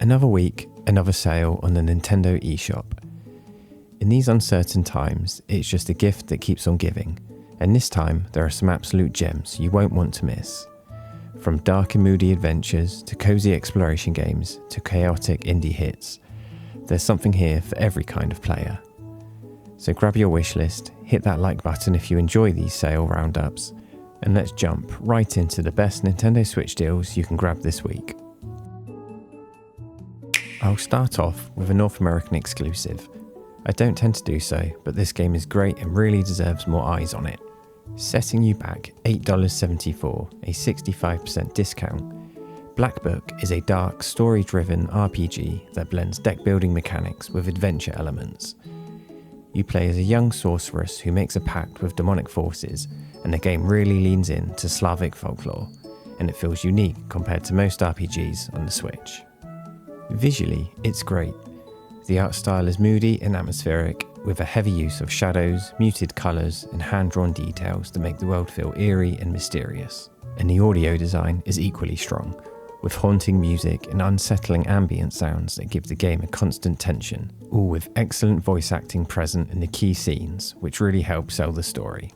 Another week, another sale on the Nintendo eShop. In these uncertain times, it's just a gift that keeps on giving, and this time there are some absolute gems you won't want to miss. From dark and moody adventures to cozy exploration games to chaotic indie hits, there's something here for every kind of player. So grab your wishlist, hit that like button if you enjoy these sale roundups, and let's jump right into the best Nintendo Switch deals you can grab this week. I'll start off with a North American exclusive. I don't tend to do so, but this game is great and really deserves more eyes on it. Setting you back $8.74, a 65% discount, Black Book is a dark, story-driven RPG that blends deck-building mechanics with adventure elements. You play as a young sorceress who makes a pact with demonic forces, and the game really leans into Slavic folklore, and it feels unique compared to most RPGs on the Switch. Visually, it's great. The art style is moody and atmospheric, with a heavy use of shadows, muted colours, and hand-drawn details that make the world feel eerie and mysterious. And the audio design is equally strong, with haunting music and unsettling ambient sounds that give the game a constant tension, all with excellent voice acting present in the key scenes, which really help sell the story.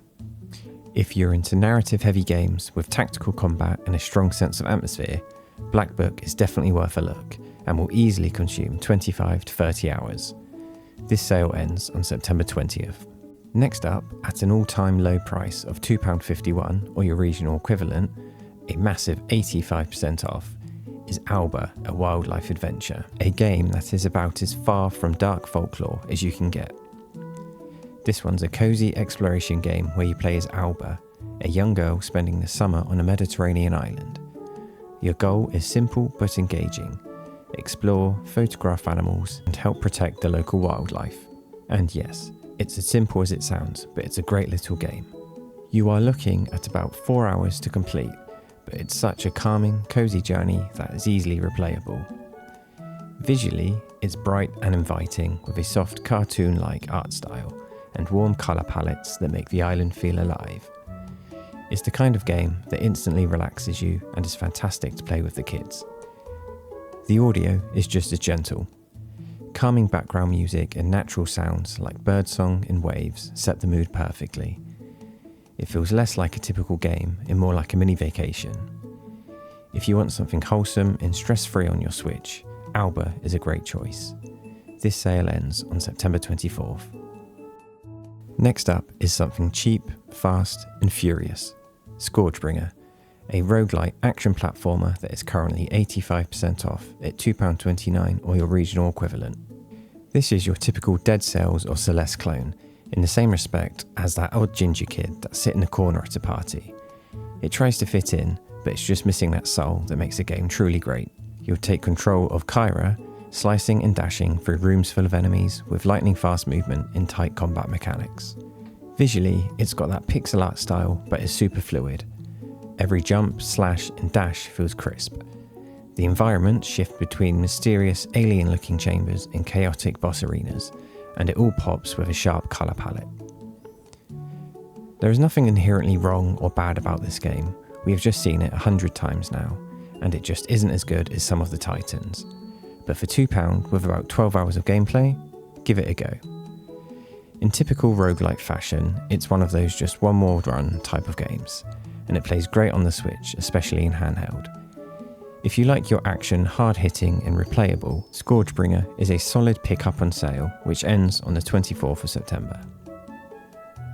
If you're into narrative-heavy games with tactical combat and a strong sense of atmosphere, Black Book is definitely worth a look, and will easily consume 25 to 30 hours. This sale ends on September 20th. Next up, at an all-time low price of £2.51 or your regional equivalent, a massive 85% off, is Alba, a wildlife adventure, a game that is about as far from dark folklore as you can get. This one's a cozy exploration game where you play as Alba, a young girl spending the summer on a Mediterranean island. Your goal is simple but engaging. Explore, photograph animals, and help protect the local wildlife. And yes, it's as simple as it sounds, but it's a great little game. You are looking at about 4 hours to complete, but it's such a calming, cozy journey that is easily replayable. Visually, it's bright and inviting with a soft cartoon-like art style and warm colour palettes that make the island feel alive. It's the kind of game that instantly relaxes you and is fantastic to play with the kids. The audio is just as gentle. Calming background music and natural sounds like birdsong and waves set the mood perfectly. It feels less like a typical game and more like a mini vacation. If you want something wholesome and stress-free on your Switch, Alba is a great choice. This sale ends on September 24th. Next up is something cheap, fast and furious. ScourgeBringer, a roguelite action platformer that is currently 85% off at £2.29 or your regional equivalent. This is your typical Dead Cells or Celeste clone, in the same respect as that odd ginger kid that sit in the corner at a party. It tries to fit in, but it's just missing that soul that makes the game truly great. You'll take control of Kyra, slicing and dashing through rooms full of enemies with lightning fast movement and tight combat mechanics. Visually, it's got that pixel art style but is super fluid. Every jump, slash and dash feels crisp. The environments shift between mysterious alien-looking chambers and chaotic boss arenas, and it all pops with a sharp colour palette. There is nothing inherently wrong or bad about this game. We have just seen it 100 times now, and it just isn't as good as some of the titans. But for £2 with about 12 hours of gameplay, give it a go. In typical roguelike fashion, it's one of those just one more run type of games, and it plays great on the Switch, especially in handheld. If you like your action hard-hitting and replayable, ScourgeBringer is a solid pick-up on sale, which ends on the 24th of September.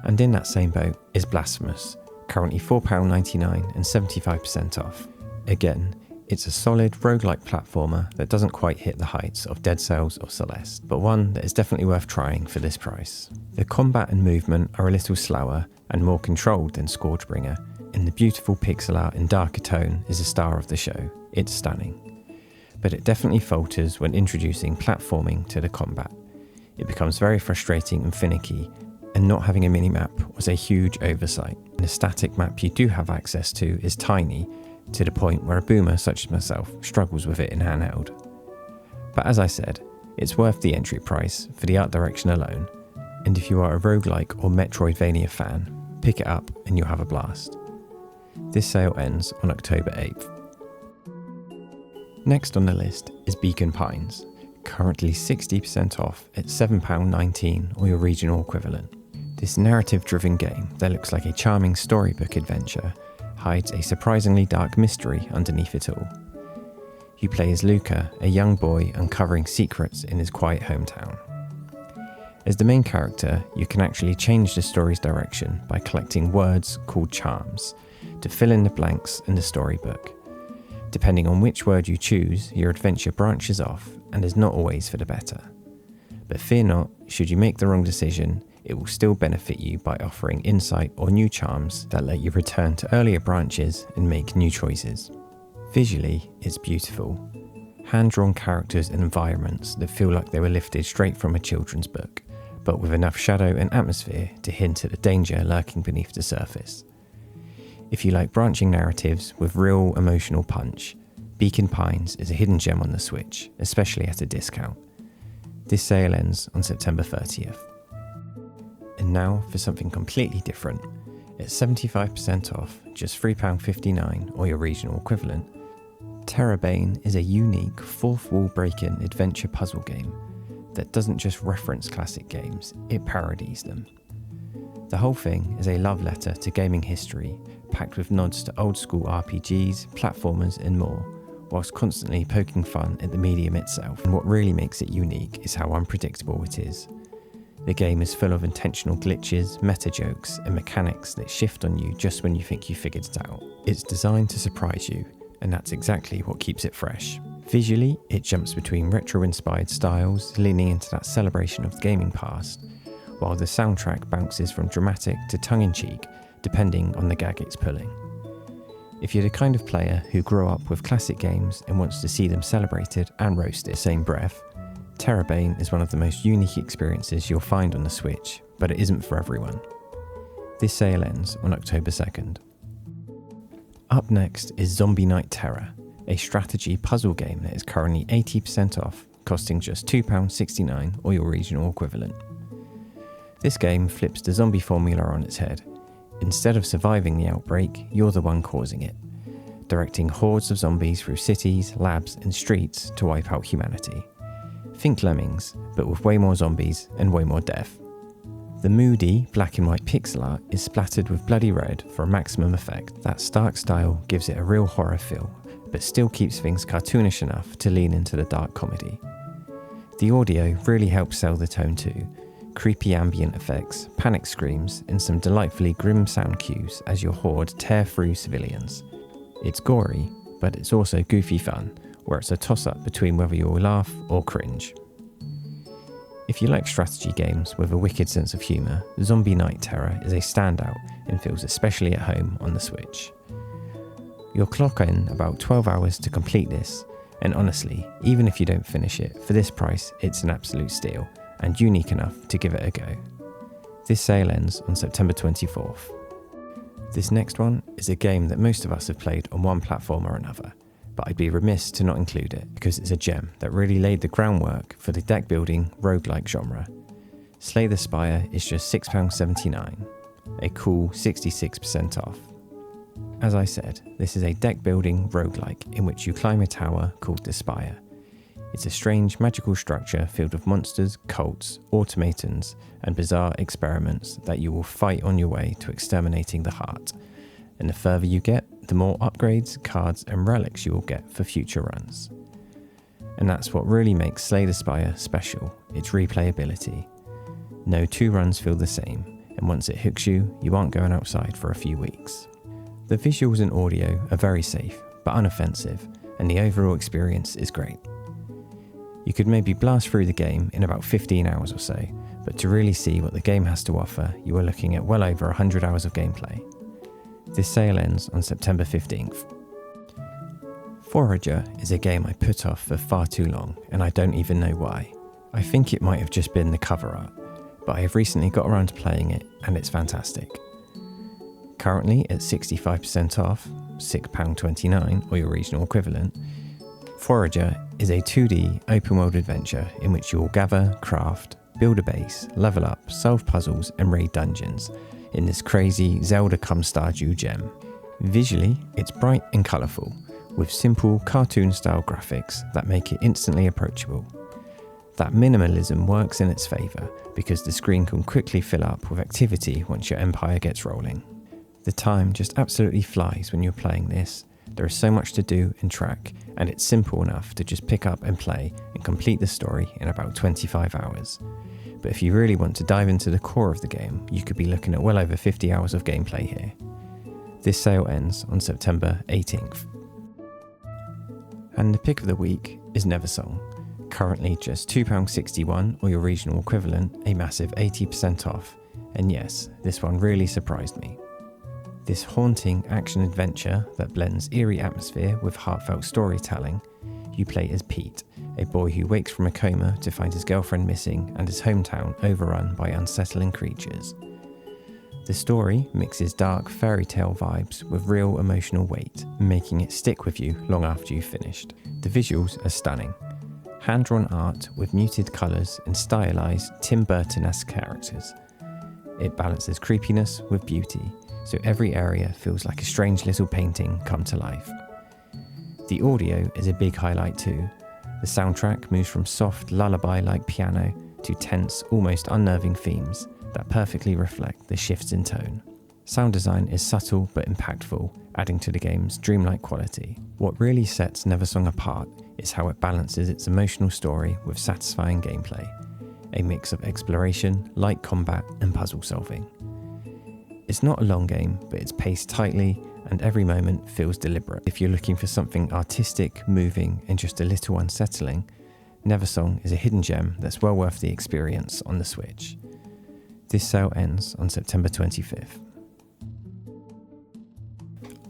And in that same boat is Blasphemous, currently £4.99 and 75% off. Again, it's a solid roguelike platformer that doesn't quite hit the heights of Dead Cells or Celeste, but one that is definitely worth trying for this price. The combat and movement are a little slower and more controlled than ScourgeBringer, and the beautiful pixel art and darker tone is the star of the show. It's stunning. But it definitely falters when introducing platforming to the combat. It becomes very frustrating and finicky, and not having a minimap was a huge oversight. And the static map you do have access to is tiny, to the point where a boomer such as myself struggles with it in handheld. But as I said, it's worth the entry price for the art direction alone, and if you are a roguelike or Metroidvania fan, pick it up and you'll have a blast. This sale ends on October 8th. Next on the list is Beacon Pines, currently 60% off at £7.19 or your regional equivalent. This narrative-driven game that looks like a charming storybook adventure hides a surprisingly dark mystery underneath it all. You play as Luca, a young boy uncovering secrets in his quiet hometown. As the main character, you can actually change the story's direction by collecting words called charms to fill in the blanks in the storybook. Depending on which word you choose, your adventure branches off and is not always for the better. But fear not, should you make the wrong decision, it will still benefit you by offering insight or new charms that let you return to earlier branches and make new choices. Visually, it's beautiful. Hand-drawn characters and environments that feel like they were lifted straight from a children's book, but with enough shadow and atmosphere to hint at the danger lurking beneath the surface. If you like branching narratives with real emotional punch, Beacon Pines is a hidden gem on the Switch, especially at a discount. This sale ends on September 30th. And now for something completely different. At 75% off, just £3.59 or your regional equivalent, TERRORbane is a unique fourth wall break-in adventure puzzle game that doesn't just reference classic games, it parodies them. The whole thing is a love letter to gaming history, packed with nods to old school RPGs, platformers and more, whilst constantly poking fun at the medium itself. And what really makes it unique is how unpredictable it is. The game is full of intentional glitches, meta jokes, and mechanics that shift on you just when you think you figured it out. It's designed to surprise you, and that's exactly what keeps it fresh. Visually, it jumps between retro-inspired styles, leaning into that celebration of the gaming past, while the soundtrack bounces from dramatic to tongue-in-cheek, depending on the gag it's pulling. If you're the kind of player who grew up with classic games and wants to see them celebrated and roasted in the same breath, TERRORbane is one of the most unique experiences you'll find on the Switch, but it isn't for everyone. This sale ends on October 2nd. Up next is Zombie Night Terror, a strategy puzzle game that is currently 80% off, costing just £2.69 or your regional equivalent. This game flips the zombie formula on its head. Instead of surviving the outbreak, you're the one causing it, directing hordes of zombies through cities, labs and streets to wipe out humanity. Think Lemmings, but with way more zombies and way more death. The moody, black and white pixel art is splattered with bloody red for a maximum effect. That stark style gives it a real horror feel, but still keeps things cartoonish enough to lean into the dark comedy. The audio really helps sell the tone too. Creepy ambient effects, panic screams, and some delightfully grim sound cues as your horde tear through civilians. It's gory, but it's also goofy fun, where it's a toss-up between whether you'll laugh or cringe. If you like strategy games with a wicked sense of humour, Zombie Night Terror is a standout and feels especially at home on the Switch. You'll clock in about 12 hours to complete this, and honestly, even if you don't finish it, for this price it's an absolute steal, and unique enough to give it a go. This sale ends on September 24th. This next one is a game that most of us have played on one platform or another, but I'd be remiss to not include it because it's a gem that really laid the groundwork for the deck building roguelike genre. Slay the Spire is just £6.79, a cool 66% off. As I said, this is a deck building roguelike in which you climb a tower called the Spire. It's a strange magical structure filled with monsters, cults, automatons, and bizarre experiments that you will fight on your way to exterminating the heart. And the further you get, the more upgrades, cards, and relics you will get for future runs. And that's what really makes Slay the Spire special, its replayability. No two runs feel the same, and once it hooks you, you aren't going outside for a few weeks. The visuals and audio are very safe, but unoffensive, and the overall experience is great. You could maybe blast through the game in about 15 hours or so, but to really see what the game has to offer, you are looking at well over 100 hours of gameplay. This sale ends on September 15th. Forager is a game I put off for far too long, and I don't even know why. I think it might have just been the cover art, but I have recently got around to playing it, and it's fantastic. Currently at 65% off, £6.29 or your regional equivalent, Forager is a 2D open-world adventure in which you will gather, craft, build a base, level up, solve puzzles and raid dungeons in this crazy Zelda come Stardew gem. Visually, it's bright and colourful, with simple cartoon-style graphics that make it instantly approachable. That minimalism works in its favour because the screen can quickly fill up with activity once your empire gets rolling. The time just absolutely flies when you're playing this. There is so much to do and track, and it's simple enough to just pick up and play and complete the story in about 25 hours. But if you really want to dive into the core of the game, you could be looking at well over 50 hours of gameplay here. This sale ends on September 18th. And the pick of the week is Neversong, currently just £2.61 or your regional equivalent, a massive 80% off. And yes, this one really surprised me. This haunting action-adventure that blends eerie atmosphere with heartfelt storytelling. You play as Pete, a boy who wakes from a coma to find his girlfriend missing and his hometown overrun by unsettling creatures. The story mixes dark fairy tale vibes with real emotional weight, making it stick with you long after you've finished. The visuals are stunning. Hand-drawn art with muted colours and stylised Tim Burton-esque characters. It balances creepiness with beauty, so every area feels like a strange little painting come to life. The audio is a big highlight too. The soundtrack moves from soft lullaby-like piano to tense, almost unnerving themes that perfectly reflect the shifts in tone. Sound design is subtle but impactful, adding to the game's dreamlike quality. What really sets Neversong apart is how it balances its emotional story with satisfying gameplay, a mix of exploration, light combat and puzzle solving. It's not a long game, but it's paced tightly and every moment feels deliberate. If you're looking for something artistic, moving and just a little unsettling, Neversong is a hidden gem that's well worth the experience on the Switch. This sale ends on September 25th.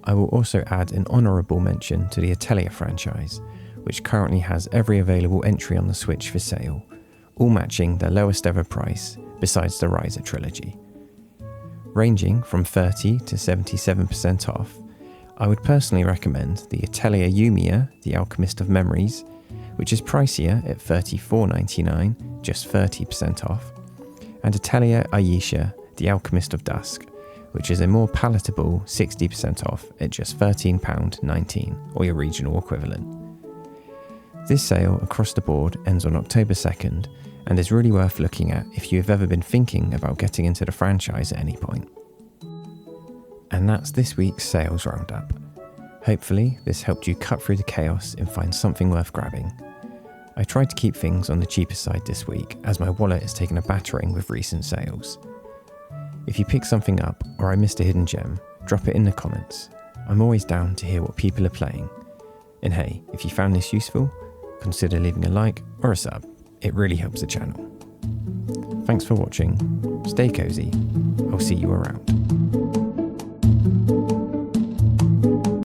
I will also add an honourable mention to the Atelier franchise, which currently has every available entry on the Switch for sale, all matching their lowest ever price besides the Riser trilogy. Ranging from 30 to 77% off, I would personally recommend the Atelier Yumiya, the Alchemist of Memories, which is pricier at $34.99, just 30% off, and Atelier Ayesha, the Alchemist of Dusk, which is a more palatable 60% off at just £13.19, or your regional equivalent. This sale across the board ends on October 2nd, and is really worth looking at if you have ever been thinking about getting into the franchise at any point. And that's this week's sales roundup. Hopefully this helped you cut through the chaos and find something worth grabbing. I tried to keep things on the cheaper side this week as my wallet has taken a battering with recent sales. If you pick something up or I missed a hidden gem, drop it in the comments. I'm always down to hear what people are playing. And hey, if you found this useful, consider leaving a like or a sub. It really helps the channel. Thanks for watching, stay cozy, I'll see you around.